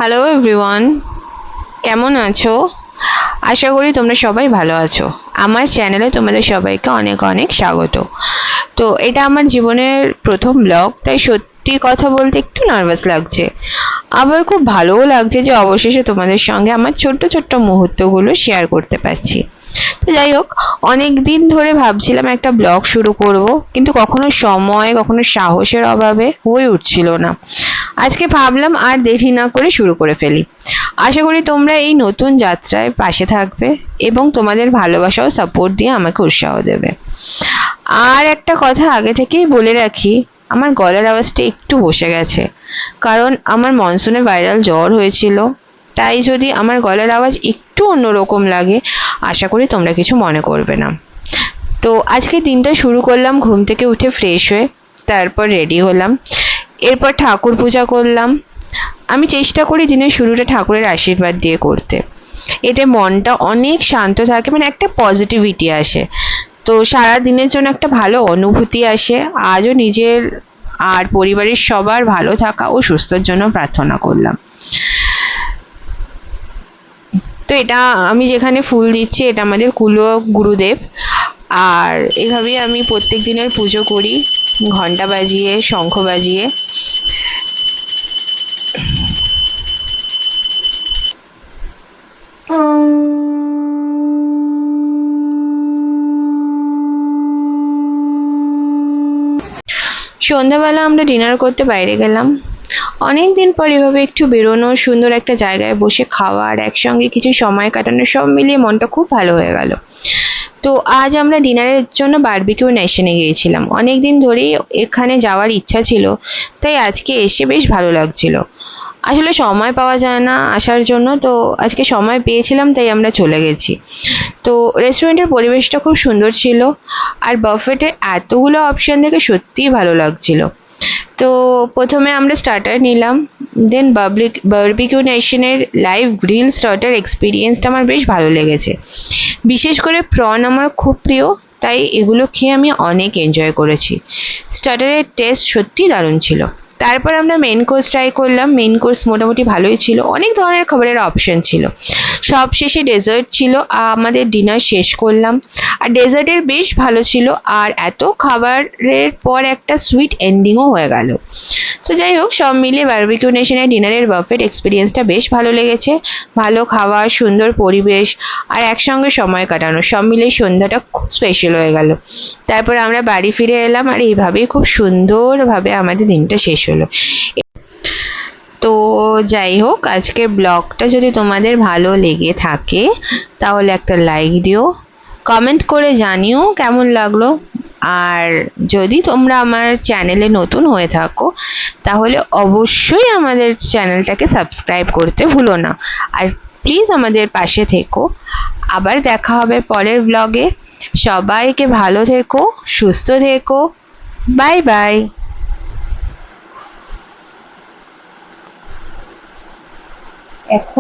Hello everyone, কেমন আছো? আশা করি তোমরা সবাই ভালো আছো। আমার চ্যানেলে তোমাদের সবাইকে অনেক অনেক স্বাগত। তো এটা আমার জীবনের প্রথম ব্লগ, তাই সত্যি কথা বলতে একটু নার্ভাস লাগছে, আবার খুব ভালোও লাগছে যে অবশেষে তোমাদের সঙ্গে আমার ছোট্ট ছোট্ট মুহূর্তগুলো শেয়ার করতে পারছি। তো যাই হোক, অনেক দিন ধরে ভাবছিলাম একটা ব্লগ শুরু করব, কিন্তু কখনো সময় কখনো সাহসের অভাবে হয়ে উঠছিল না। আজকে ভাবলাম আর দেরি না করে শুরু করে ফেলি। আশা করি তোমরা এই নতুন যাত্রায় পাশে থাকবে এবং তোমাদের ভালোবাসা ও সাপোর্ট দিয়ে আমাকে উৎসাহ দেবে। আর একটা কথা আগে থেকেই বলে রাখি, আমার গলার আওয়াজটা একটু বসে গেছে, কারণ আমার মনসুনে ভাইরাল জ্বর হয়েছিল। তাই যদি আমার গলার আওয়াজ একটু অন্যরকম লাগে, আশা করি তোমরা কিছু মনে করবে না। তো আজকে দিনটা শুরু করলাম ঘুম থেকে উঠে ফ্রেশ হয়ে, তারপর রেডি হলাম, এরপর ঠাকুর পূজা করলাম। আমি চেষ্টা করি দিনের শুরুটা ঠাকুরের আশীর্বাদ দিয়ে করতে। এতে মনটা অনেক শান্ত থাকে, মানে একটা পজিটিভিটি আসে। তো সারা দিনের জন্য একটা ভালো অনুভূতি আসে। আজও নিজের আর পরিবারের সবার ভালো থাকা ও সুস্থর জন্য প্রার্থনা করলাম। তো এটা আমি যেখানে ফুল দিচ্ছি, এটা আমাদের কুল গুরুদেব। আর এভাবেই আমি প্রত্যেক দিনের পুজো করি, ঘন্টা বাজিয়ে শঙ্খ বাজিয়ে। সন্ধ্যাবেলা আমরা ডিনার করতে বাইরে গেলাম। অনেক দিন পর এভাবে একটু বেরোনো, সুন্দর একটা জায়গায় বসে খাওয়া আর একসঙ্গে কিছু সময় কাটানো, সব মিলিয়ে মনটা খুব ভালো হয়ে গেল। তো আজ আমরা ডিনারের জন্য বারবিকিউ নেশনে গিয়েছিলাম। অনেক দিন ধরেই এখানে যাওয়ার ইচ্ছা ছিল, তাই আজকে এসে বেশ ভালো লাগছিল। আসলে সময় পাওয়া যায় না আসার জন্য, তো আজকে সময় পেয়েছিলাম তাই আমরা চলে গেছি। তো রেস্টুরেন্টের পরিবেশটা খুব সুন্দর ছিল, আর বাফেটে এতগুলো অপশন দেখে সত্যিই ভালো লাগছিল। তো প্রথমে আমরা স্টার্টার নিলাম, দেন বারবিকিউ নেশনের লাইভ গ্রিল স্টার্টার এক্সপিরিয়েন্সটা আমার বেশ ভালো লেগেছে। বিশেষ করে প্রন আমার খুব প্রিয়, তাই এগুলো খেয়ে আমি অনেক এনজয় করেছি। স্টার্টারের টেস্ট সত্যি দারুণ ছিল। তারপর আমরা মেন কোর্স ট্রাই করলাম। মেন কোর্স মোটামুটি ভালোই ছিল, অনেক ধরনের খাবারের অপশন ছিল। সব শেষে ডেজার্ট ছিল, আমাদের ডিনার শেষ করলাম। আর ডেজার্টের বেশ ভালো ছিল, আর এত খাবারের পর একটা সুইট এন্ডিংও হয়ে গেল। সো যাই হোক, সব মিলিয়ে বারবিকিউ নেশনের ডিনারের বাফেট এক্সপিরিয়েন্সটা বেশ ভালো লেগেছে। ভালো খাওয়া, সুন্দর পরিবেশ আর একসঙ্গে সময় কাটানো, সব মিলিয়ে সন্ধ্যাটা খুব স্পেশাল হয়ে গেল। তারপর আমরা বাড়ি ফিরে এলাম, আর এইভাবেই খুব সুন্দরভাবে আমাদের দিনটা শেষ হলো। তো যাই হোক, আজকের ব্লগটা যদি তোমাদের ভালো লেগে থাকে তাহলে একটা লাইক দিও, কমেন্ট করে জানিও কেমন লাগলো। আর যদি তোমরা আমার চ্যানেলে নতুন হয়ে থাকো তাহলে অবশ্যই আমাদের চ্যানেলটাকে সাবস্ক্রাইব করতে ভুলো না। আর প্লিজ আমাদের পাশে থেকো। আবার দেখা হবে পরের ব্লগে। সবাইকে ভালো থেকো, সুস্থ থেকো। Bye bye. এখন